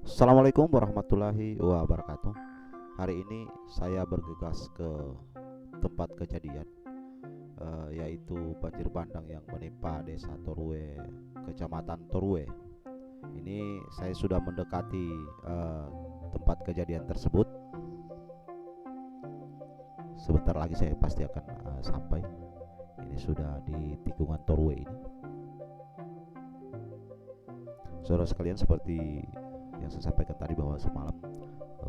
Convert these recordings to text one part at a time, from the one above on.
Assalamualaikum warahmatullahi wabarakatuh. Hari ini saya bergegas ke tempat kejadian, yaitu banjir bandang yang menimpa Desa Torue, Kecamatan Torue. Ini saya sudah mendekati tempat kejadian tersebut. Sebentar lagi saya pasti akan sampai. Ini sudah di tikungan Torue ini. Saudara sekalian, seperti yang saya sampaikan tadi bahwa semalam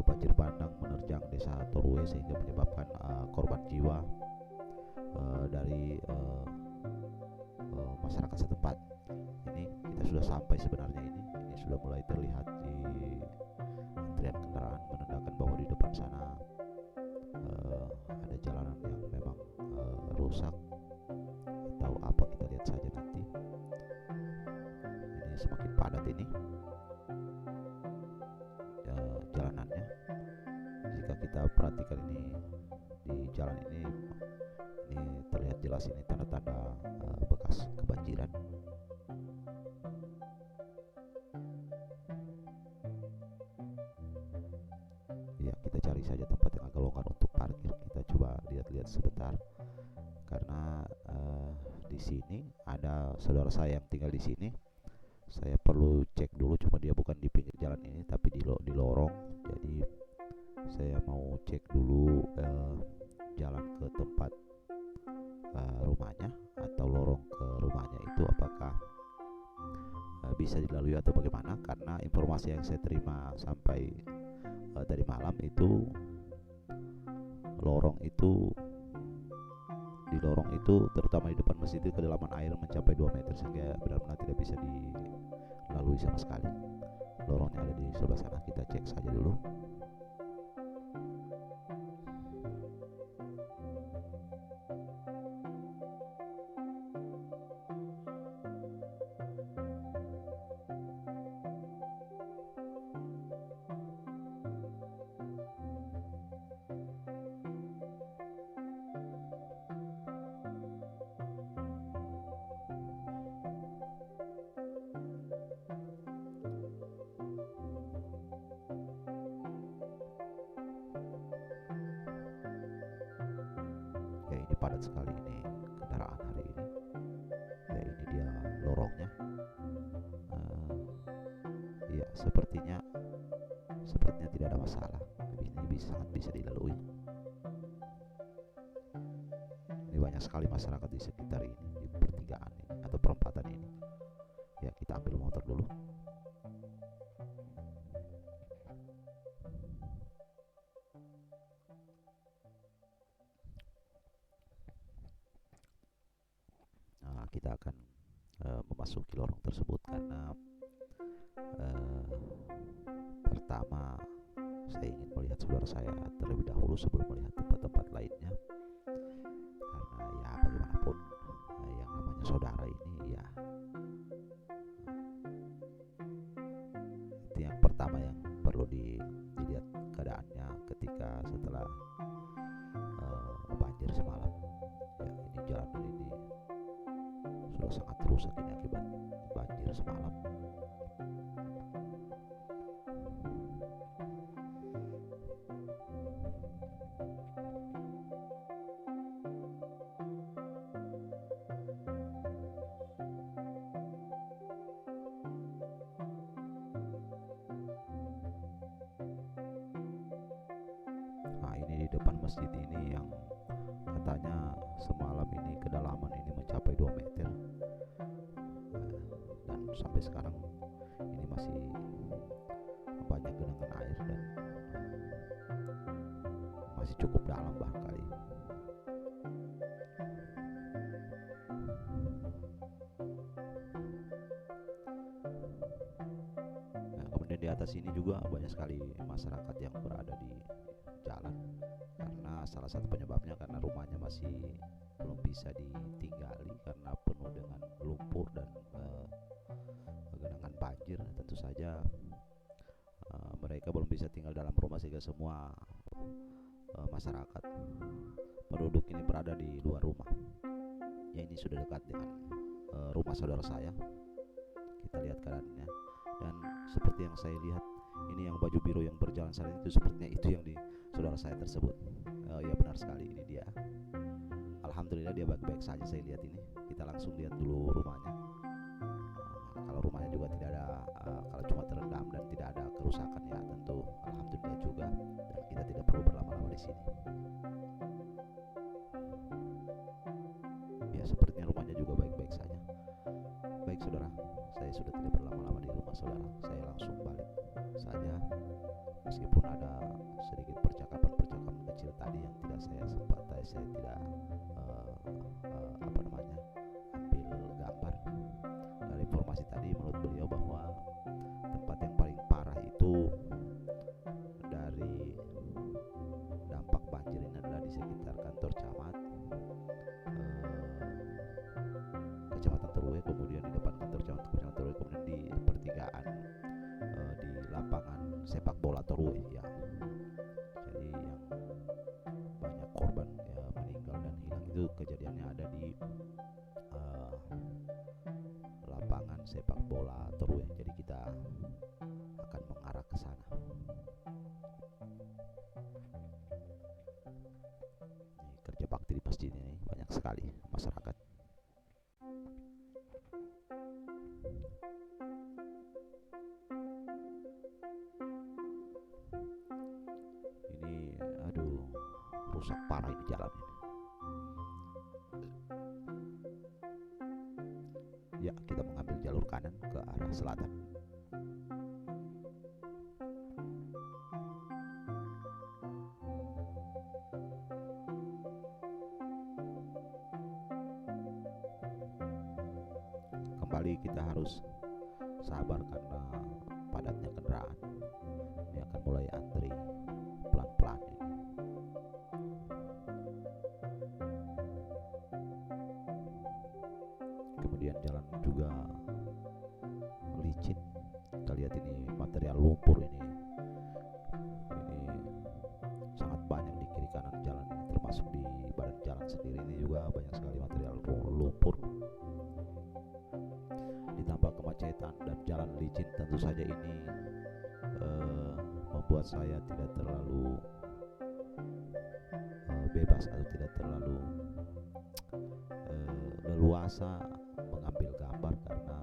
banjir bandang menerjang Desa Torue sehingga menyebabkan korban jiwa dari masyarakat setempat. Ini kita sudah sampai sebenarnya, ini sudah mulai terlihat di antrian kendaraan, menandakan bahwa di depan sana ada jalanan yang memang rusak atau apa, kita lihat saja nanti. Ini semakin padat ini jalanannya. Jika kita perhatikan ini di jalan ini terlihat jelas ini tanda-tanda bekas kebanjiran. Ya, kita cari saja tempat yang agak longgar untuk parkir. Kita coba lihat-lihat sebentar, karena di sini ada saudara saya yang tinggal di sini. Saya perlu cek dulu, cuma dia bukan di pinggir jalan ini tapi di lorong. Jadi saya mau cek dulu jalan ke tempat rumahnya atau lorong ke rumahnya itu apakah bisa dilalui atau bagaimana, karena informasi yang saya terima sampai tadi malam itu di lorong itu terutama di depan masjid itu kedalaman air mencapai 2 meter sehingga benar-benar tidak bisa dilalui sama sekali. Lorongnya ada di sebelah sana, kita cek saja dulu. Ya, ini padat sekali ini kendaraan hari ini. Ya, ini dia lorongnya. Ya, sepertinya tidak ada masalah. Ini sangat bisa dilalui. Ini banyak sekali masyarakat di sekitar ini, di pertigaan ini atau perempatan ini. Ya, kita ambil motor dulu. Nah, kita akan memasuki lorong tersebut karena pertama saya ingin melihat saudara saya terlebih dahulu sebelum melihat tempat-tempat lainnya, karena ya bagaimanapun yang namanya saudara ini ya, itu yang pertama yang perlu dilihat keadaannya ketika setelah banjir semalam. Ya, ini jalanan ini sudah sangat rusak ini akibat banjir semalam. Nah, ini di depan masjid ini yang katanya semalam ini kedalaman ini mencapai 2 meter. Dan sampai sekarang ini masih banyak genangan air dan masih cukup dalam barangkali. Nah, kemudian di atas ini juga banyak sekali masyarakat yang berada di jalan, karena salah satu penyebabnya karena rumahnya masih belum bisa ditinggali karena penuh dengan lumpur dan genangan banjir. Tentu saja mereka belum bisa tinggal dalam rumah sehingga semua masyarakat penduduk ini berada di luar rumah. Ya, ini sudah dekat dengan rumah saudara saya. Kita lihat keadaannya, dan seperti yang saya lihat Ini yang baju biru yang berjalan saat itu sepertinya itu yang di saudara saya tersebut. Ya benar sekali, ini dia. Alhamdulillah dia baik-baik saja. Saya lihat ini, kita langsung lihat dulu rumahnya. Kalau rumahnya juga tidak ada, kalau cuma terendam dan tidak ada kerusakan, ya tentu alhamdulillah juga, dan kita tidak perlu berlama-lama di sini. Ya sepertinya rumahnya juga baik-baik saja. Baik saudara, saya sudah tidak berlama-lama di rumah saudara. Saya langsung balik saja, meskipun ada sedikit percakapan-percakapan kecil tadi yang tidak saya sempat, saya tidak ambil gambar. Dari informasi tadi menurut beliau bahwa tempat yang paling parah itu dari dampak banjir ini adalah di sekitar kantor camat, Kecamatan Terue, kemudian di depan kantor camat Kecamatan Terue, kemudian di pertigaan di lapangan sepak bola Terue ya. Jadi yang banyak korban ya meninggal dan hilang itu kejadiannya ada di lapangan sepak bola Terue. Jadi kita akan mengarah ke sana. Ini kerja bakti di masjid ini banyak sekali masyarakat. Ini aduh, rusak parah ini jalan ini. Ya, kita mengambil jalur kanan ke arah selatan. Kembali kita harus sabar karena padatnya kendaraan. Ini akan mulai antri pelan-pelan ini. Kemudian jalan juga licin. Kita lihat ini material lumpur ini sangat banyak di kiri kanan jalan ini, termasuk di badan jalan sendiri ini juga banyak sekali material lumpur. Ditambah kemacetan dan jalan licin, tentu saja ini membuat saya tidak terlalu bebas atau tidak terlalu leluasa mengambil gambar, karena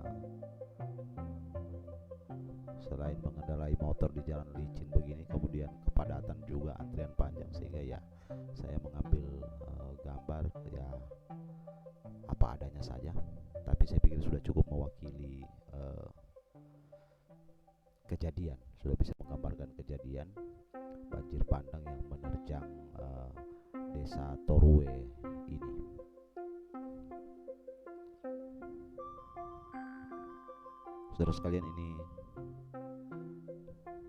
selain mengendarai motor di jalan licin begini, kemudian kepadatan juga, antrian panjang, sehingga ya saya mengambil gambar ya apa adanya saja. Tapi saya pikir sudah cukup mewakili kejadian, sudah bisa menggambarkan kejadian banjir bandang yang menerjang desa Terue ini. Saudara sekalian, ini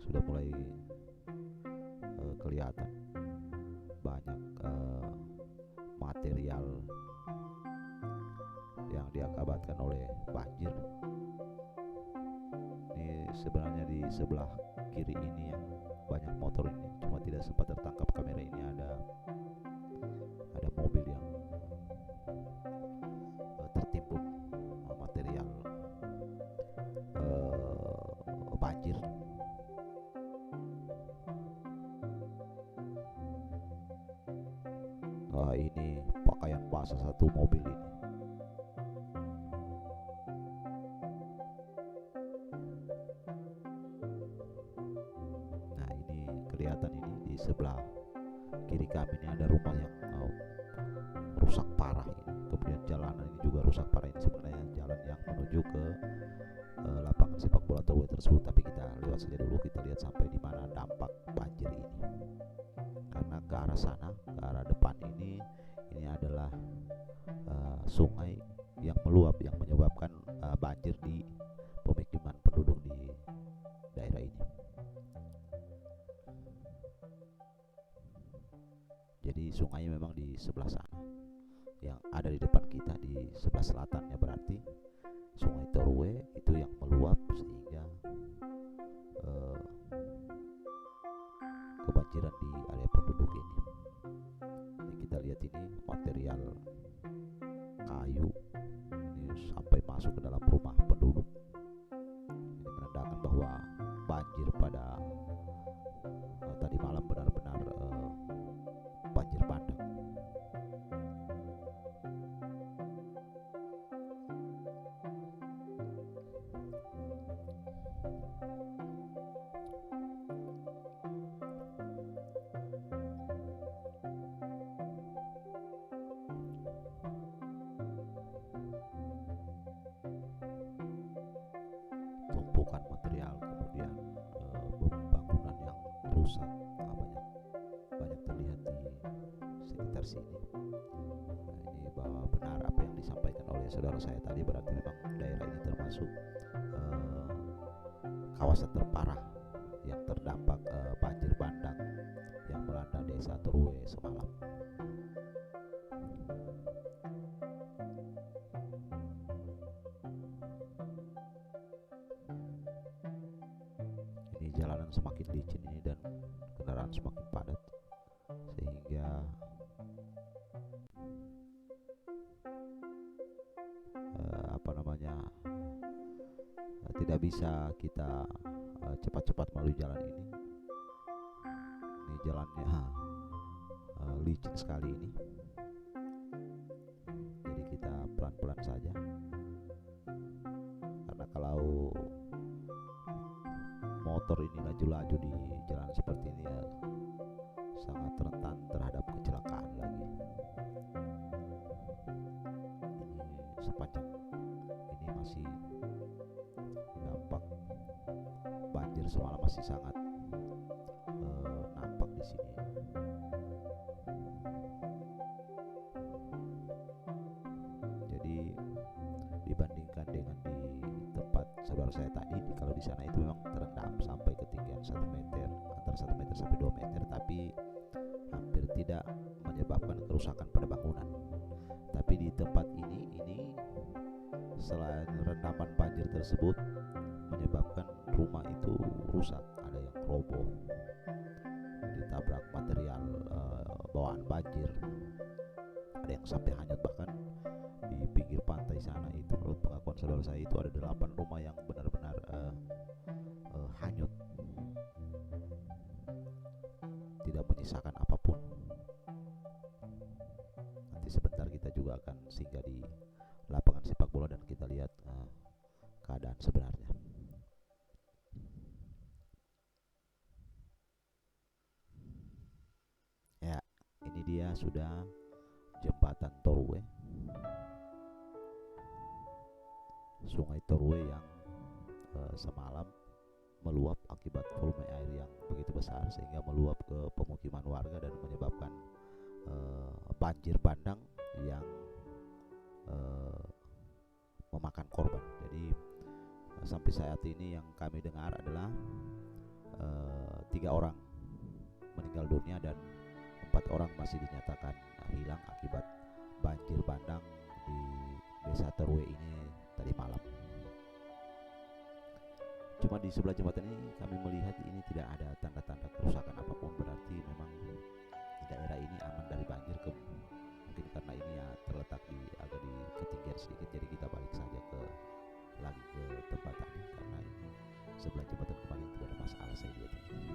sudah mulai kelihatan banyak material yang diakibatkan oleh banjir. Ini sebenarnya di sebelah kiri ini yang banyak motor ini, cuma tidak sempat tertangkap kamera ini. Ada mobil yang tertimbun material banjir. Wah, ini pakaian basah satu mobil ini. Nah, ini kelihatan ini di sebelah kiri kami ini ada rumah yang rusak parah ini. Kemudian jalanan ini juga rusak parah. Ini sebenarnya jalan yang menuju ke lapangan sepak bola Terue tersebut, tapi kita lewat saja dulu, kita lihat sampai di mana dampak banjir ini. Karena ke arah sana, ke arah depan ini adalah sungai yang meluap yang menyebabkan banjir di pemukiman penduduk di daerah ini. Jadi sungai memang di sebelah sana, yang ada di depan kita di sebelah selatannya, berarti sungai Terue itu yang meluap sehingga kebanjiran di area penduduk ini. Jadi kita lihat ini material kayu ini sampai masuk ke dalam rumah penduduk. Ini menandakan bahwa banjir pada tumpukan material, kemudian bangunan yang rusak, banyak banyak terlihat di sekitar sini. Nah, ini bahwa benar apa yang disampaikan oleh saudara saya tadi, berarti memang daerah ini termasuk kawasan terparah yang terdampak banjir bandang yang melanda desa Torue semalam. Ini jalanan semakin licin ini dan kendaraan semakin padat, sehingga tidak bisa kita cepat-cepat melalui jalan ini. Ini jalannya licin sekali ini, jadi kita pelan-pelan saja, karena kalau motor ini laju-laju di jalan seperti ini ya sangat rentan terhadap kecelakaan lagi. Ini sepanjang ini masih dampak banjir semalam masih sangat nampak di sini. Jadi dibandingkan dengan di tempat saudara saya tadi, kalau di sana itu memang terendam sampai ketinggian 1 meter, antara 1 meter sampai 2 meter, tapi hampir tidak menyebabkan kerusakan pada bangunan. Tapi di tempat ini selain rendaman banjir tersebut menyebabkan rumah itu rusak, ada yang roboh, ditabrak material bawaan banjir, ada yang sampai hanyut. Bahkan di pinggir pantai sana itu, menurut pengakuan saudara saya, itu ada 8 rumah yang benar-benar hanyut, tidak menyisakan apapun. Nanti sebentar kita juga akan singgah di lapangan sepak bola dan kita lihat keadaan sebenarnya. Ya, ini dia sudah jembatan Torue, Sungai Torue yang semalam meluap akibat volume air yang begitu besar sehingga meluap ke pemukiman warga dan menyebabkan banjir bandang yang memakan korban. Jadi sampai saat ini yang kami dengar adalah 3 orang meninggal dunia dan 4 orang masih dinyatakan hilang akibat banjir bandang di desa Torue ini tadi malam. Cuma di sebelah jembatan ini kami melihat ini tidak ada tanda-tanda kerusakan apapun, berarti memang daerah ini aman dari banjir. Mungkin karena ini ya terletak agak di ketinggian sedikit, jadi kita balik saja lagi ke tempat tadi, karena ini sebelah jembatan kemarin tidak ada masalah saya lihat ini.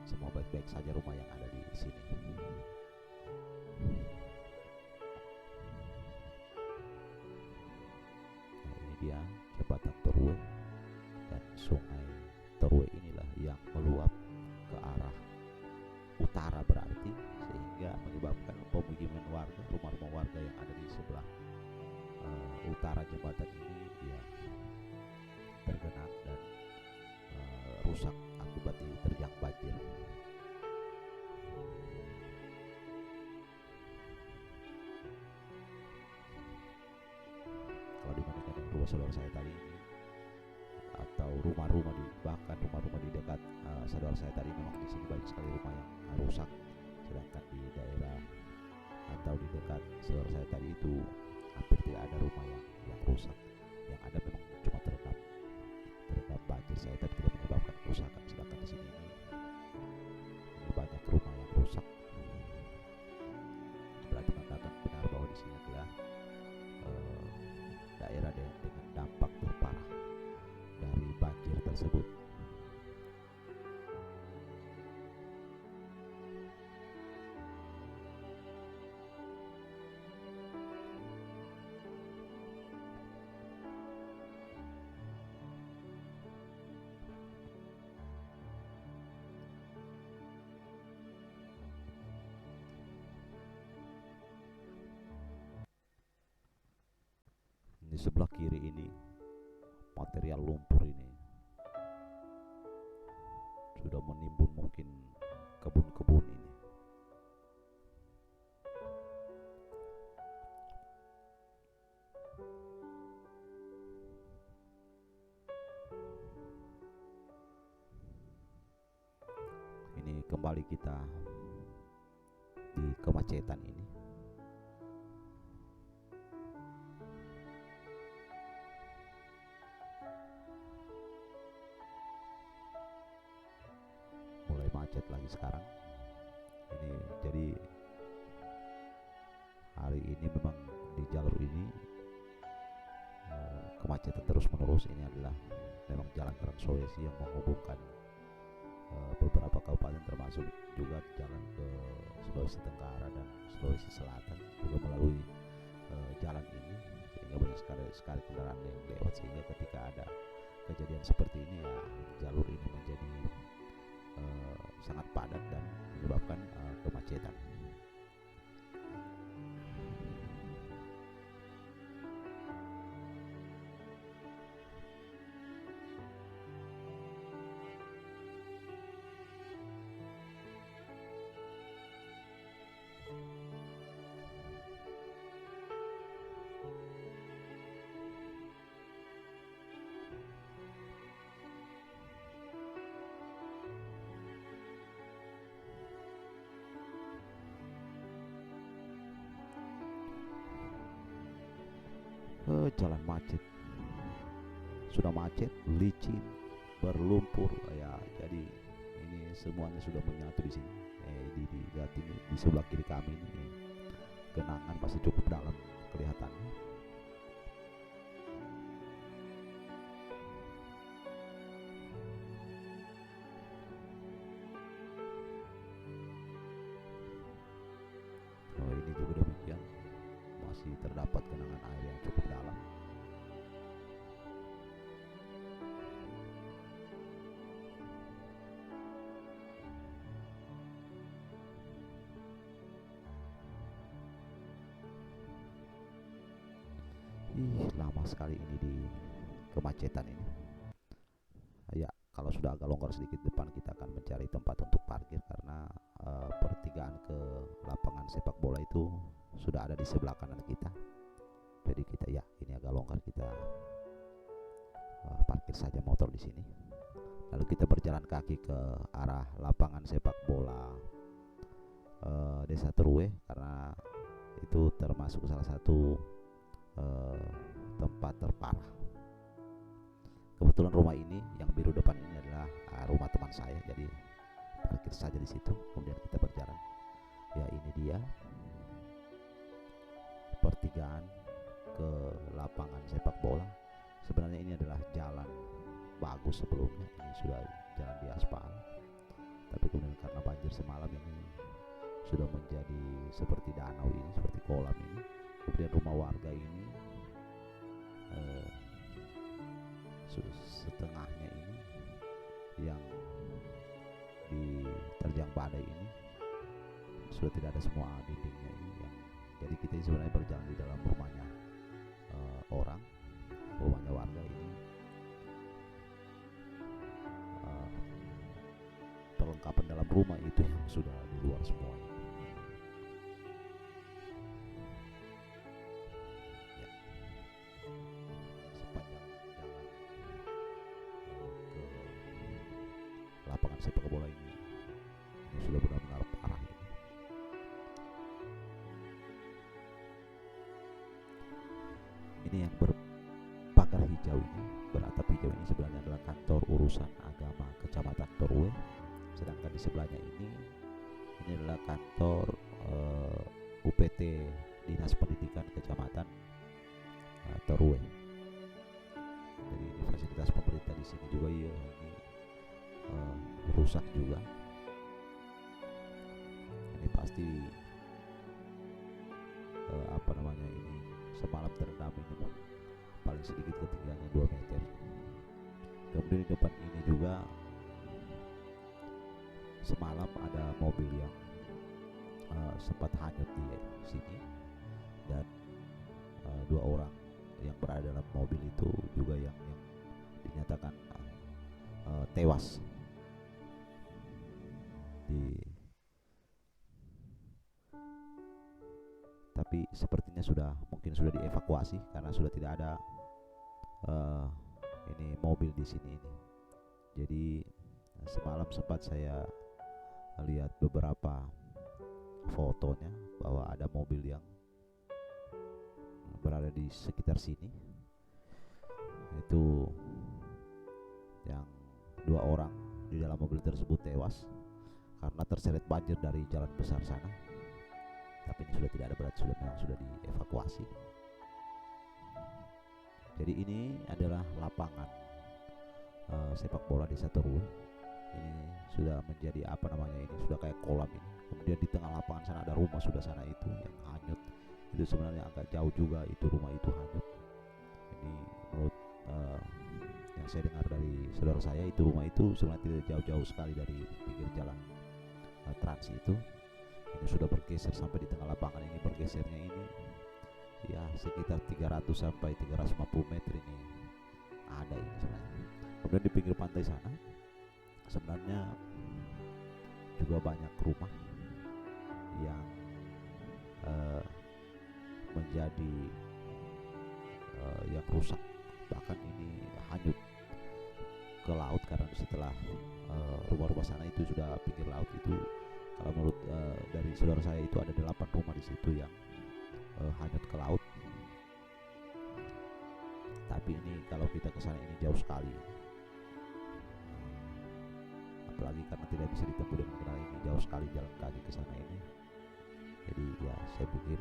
Semua baik-baik saja rumah yang ada di sini. Nah, ini dia jembatan Torue, dan sungai Torue inilah yang meluap ke arah utara, berarti sehingga menyebabkan pemukiman warga, rumah-rumah warga yang ada di sebelah utara jembatan ini dia tergenang dan rusak akibat diterjang banjir. Kalau dibandingkan dengan rumah saudara saya tadi ini, atau rumah-rumah bahkan rumah-rumah di dekat saudara saya tadi, memang di sini banyak sekali rumah yang rusak, sedangkan di daerah atau di dekat saudara saya tadi itu hampir tidak ada rumah yang rusak. Yang ada memang cuma terendam banjir saya, tapi tidak menyebabkan kerusakan. Sedangkan di sini ini banyak rumah yang rusak. Berarti menandakan benar bahwa di sini adalah daerah dengan dampak terparah dari banjir tersebut. sebelah kiri ini material lumpur ini sudah menimbun mungkin kebun-kebun ini. Ini kembali kita di kemacetan ini. Mulai macet lagi sekarang. Ini jadi hari ini memang di jalur ini kemacetan terus menerus. Ini adalah memang jalan Trans Sulawesi yang menghubungkan beberapa kabupaten, termasuk juga jalan ke Sulawesi Tenggara dan Sulawesi Selatan juga melalui jalan ini, sehingga banyak sekali kendaraan yang lewat, sehingga ketika ada kejadian seperti ini ya jalur ini menjadi sangat padat dan menyebabkan kemacetan. Jalan macet, sudah macet, licin, berlumpur ya. Jadi ini semuanya sudah menyatu di sini. Lihat ini di sebelah kiri kami ini genangan masih cukup dalam kelihatannya. Ini juga demikian, masih terdapat genangan air yang cukup dalam. Lama sekali ini di kemacetan ini. Ya, kalau sudah agak longgar sedikit depan, kita akan mencari tempat untuk parkir karena pertigaan ke lapangan sepak bola itu sudah ada di sebelah kanan kita. Jadi kita ya ini agak longgar, kita parkir saja motor di sini. Lalu kita berjalan kaki ke arah lapangan sepak bola Desa Terue, karena itu termasuk salah satu tempat terparah. Kebetulan rumah ini yang biru depan ini adalah rumah teman saya, jadi parkir saja di situ. Kemudian kita berjalan. Ya, ini dia pertigaan ke lapangan sepak bola. Sebenarnya ini adalah jalan bagus sebelumnya, ini sudah jalan di aspal, tapi kemudian karena banjir semalam ini sudah menjadi seperti danau ini, seperti kolam ini. Kemudian rumah warga ini setengahnya ini yang diterjang badai ini sudah tidak ada semua dindingnya ini, yang jadi kita sebenarnya berjalan di dalam rumahnya rumahnya warga ini. Perlengkapan dalam rumah itu yang sudah di luar semuanya. Lapangan sepak bola ini sudah benar-benar parah ini. Ini yang berpagar hijau ini, beratap hijau ini sebenarnya adalah kantor urusan agama Kecamatan Terue. Sedangkan di sebelahnya ini adalah kantor UPT Dinas Pendidikan Kecamatan Terue. Jadi ini fasilitas pemerintah di sini juga ya, ini rusak juga. Ini pasti ini semalam terendam ini paling sedikit ketinggiannya 2 meter. Kemudian di depan ini juga semalam ada mobil yang sempat hanyut di sini, dan 2 orang yang berada dalam mobil itu juga yang dinyatakan tewas di, tapi sepertinya mungkin sudah dievakuasi karena sudah tidak ada ini mobil di sini ini. Jadi semalam sempat saya lihat beberapa fotonya bahwa ada mobil yang berada di sekitar sini, itu yang 2 orang di dalam mobil tersebut tewas karena terseret banjir dari jalan besar sana. Tapi ini sudah tidak ada, berarti memang sudah dievakuasi. Jadi ini adalah lapangan sepak bola Desa Torue. Ini sudah menjadi ini sudah kayak kolam ini. Kemudian di tengah lapangan sana ada rumah sudah sana itu yang hanyut. Itu sebenarnya agak jauh juga itu rumah itu hanyut. Ini menurut yang saya dengar dari saudara saya, itu rumah itu sebenarnya tidak jauh-jauh sekali dari pinggir jalan Trans itu. Ini sudah bergeser sampai di tengah lapangan ini, bergesernya ini ya sekitar 300 sampai 350 meter ini ada ini sebenarnya. Kemudian di pinggir pantai sana sebenarnya juga banyak rumah yang menjadi yang rusak, bahkan ini hanyut ke laut karena setelah rumah-rumah sana itu sudah pinggir laut itu. Kalau menurut dari saudara saya itu ada 8 rumah di situ yang hanyut ke laut. Tapi ini kalau kita ke sana ini jauh sekali, apalagi karena tidak bisa ditempuh dengan kendaraan, ini jauh sekali jalan kaki ke sana ini. Jadi ya saya pikir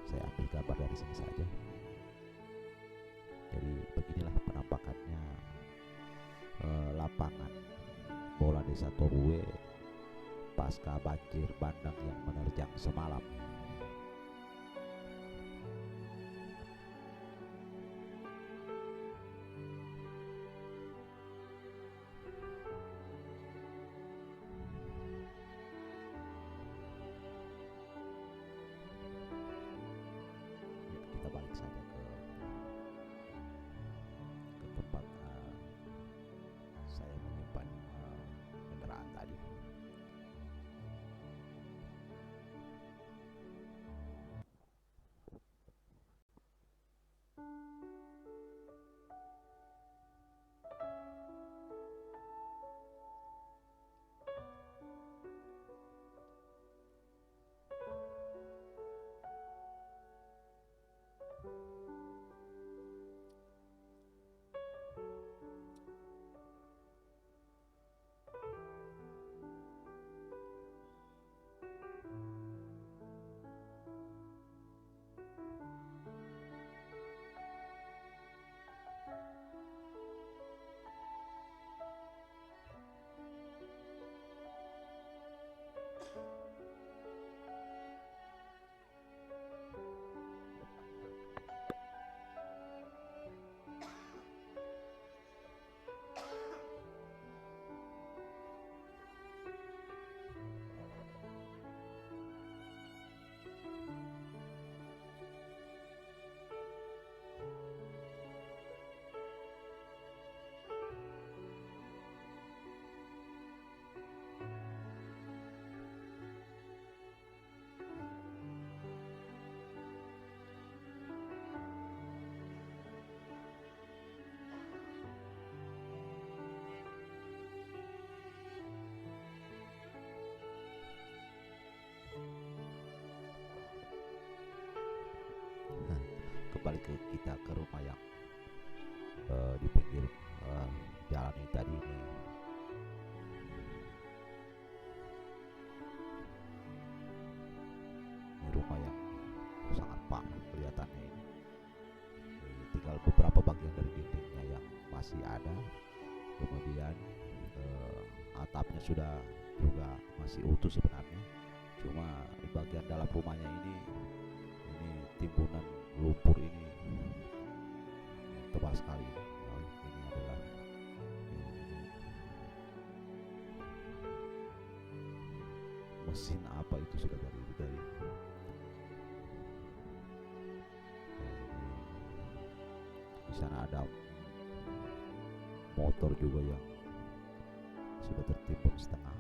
saya ambil gambar dari sini saja. Jadi beginilah penampakannya lapangan bola Desa Torue pasca banjir bandang yang menerjang semalam. Kita balik saja ke tempat saya menyimpan kendaraan tadi. Kembali kita ke rumah yang di pinggir jalan ini tadi ini. Ini rumah yang sangat parah kelihatannya ini. Tinggal beberapa bagian dari dindingnya yang masih ada. Kemudian atapnya sudah juga masih utuh sebenarnya. Cuma di bagian dalam rumahnya ini timbunan lumpur ini tebal sekali. Ini adalah mesin apa itu sudah dari sana ada motor juga yang sudah tertimbun setengah.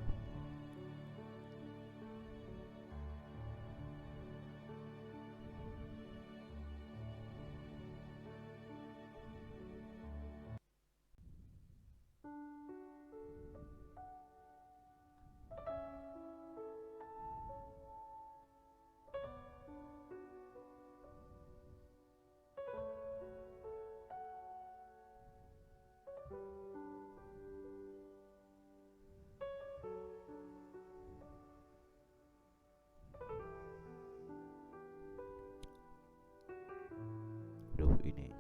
Duh, ini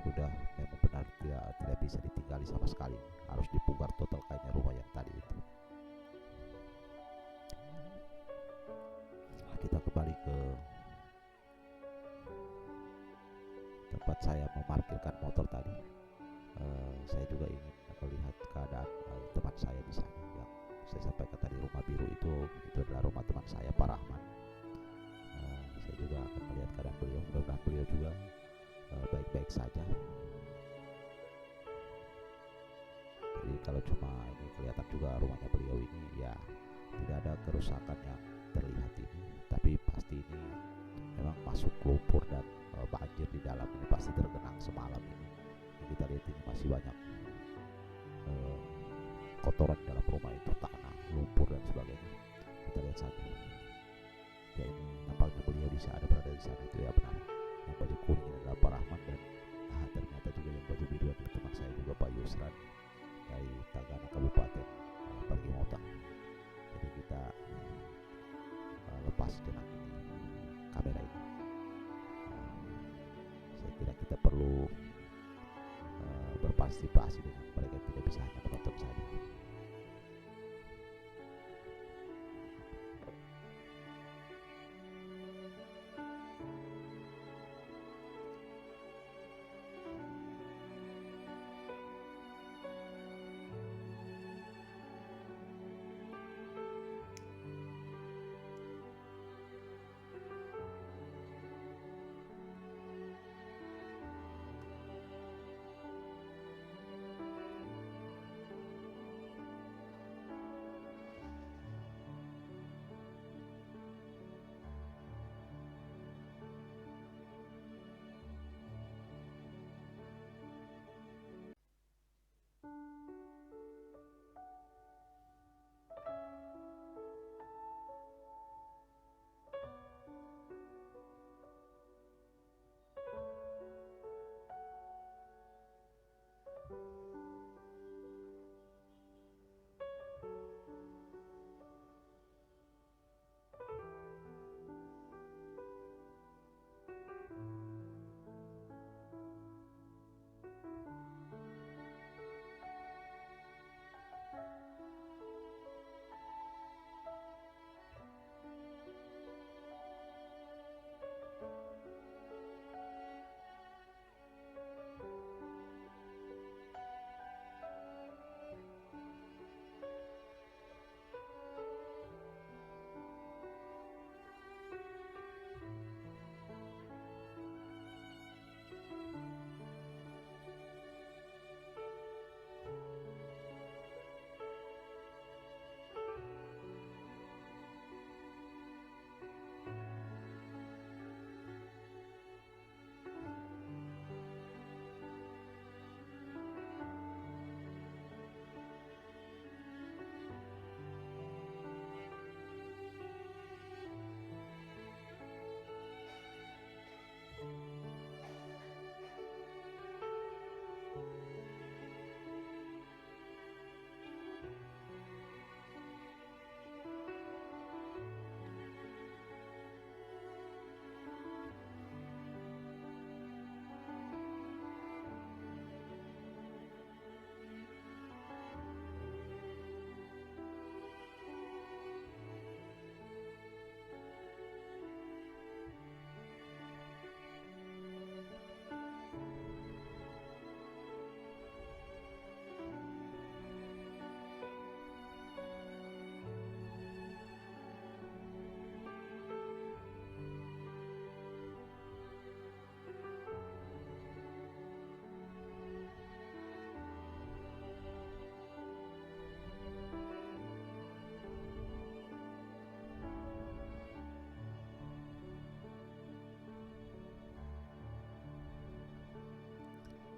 sudah memang benar tidak bisa ditinggali sama sekali, harus dipugar total kayaknya rumah yang tadi itu. Kita kembali ke tempat saya memarkirkan motor tadi. Saya juga ingin melihat keadaan teman saya di sana yang saya sampaikan tadi, rumah biru itu adalah rumah teman saya Pak Rahman. Saya juga akan melihat keadaan beliau, mudah-mudahan beliau juga baik-baik saja. Jadi kalau cuma ini kelihatan juga rumahnya beliau ini ya tidak ada kerusakan yang terlihat ini, tapi pasti ini memang masuk lumpur dan banjir di dalam ini pasti tergenang semalam ini. Kita lihat ini masih banyak kotoran di dalam rumah itu, tanah, lumpur dan sebagainya. Kita lihat saja. Ya ini nampaknya beliau berada di sana itu ya benar. Yang baju kuning adalah Pak Rahman dan ternyata juga yang baju biru adalah teman saya juga Pak Yusran dari Tagana Kabupaten Parigimota. Jadi kita lepas sejenak ini kamera ini. Saya kira kita perlu berpartisipasi dengan mereka, tidak bisa hanya menonton saja.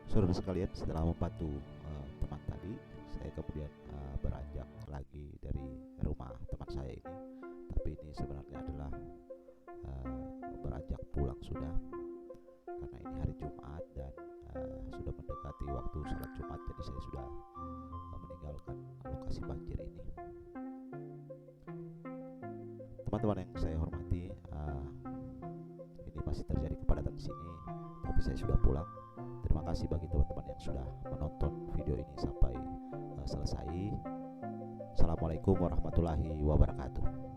Saudara sekalian, setelah membantu teman tadi, saya kemudian beranjak lagi dari rumah teman saya ini. Tapi ini sebenarnya adalah beranjak pulang sudah, karena ini hari Jumat dan sudah mendekati waktu sholat Jumat, jadi saya sudah meninggalkan lokasi banjir ini. Teman-teman yang saya hormati, ini masih terjadi kepadatan di sini, tapi saya sudah pulang. Terima kasih bagi teman-teman yang sudah menonton video ini sampai selesai. Assalamualaikum warahmatullahi wabarakatuh.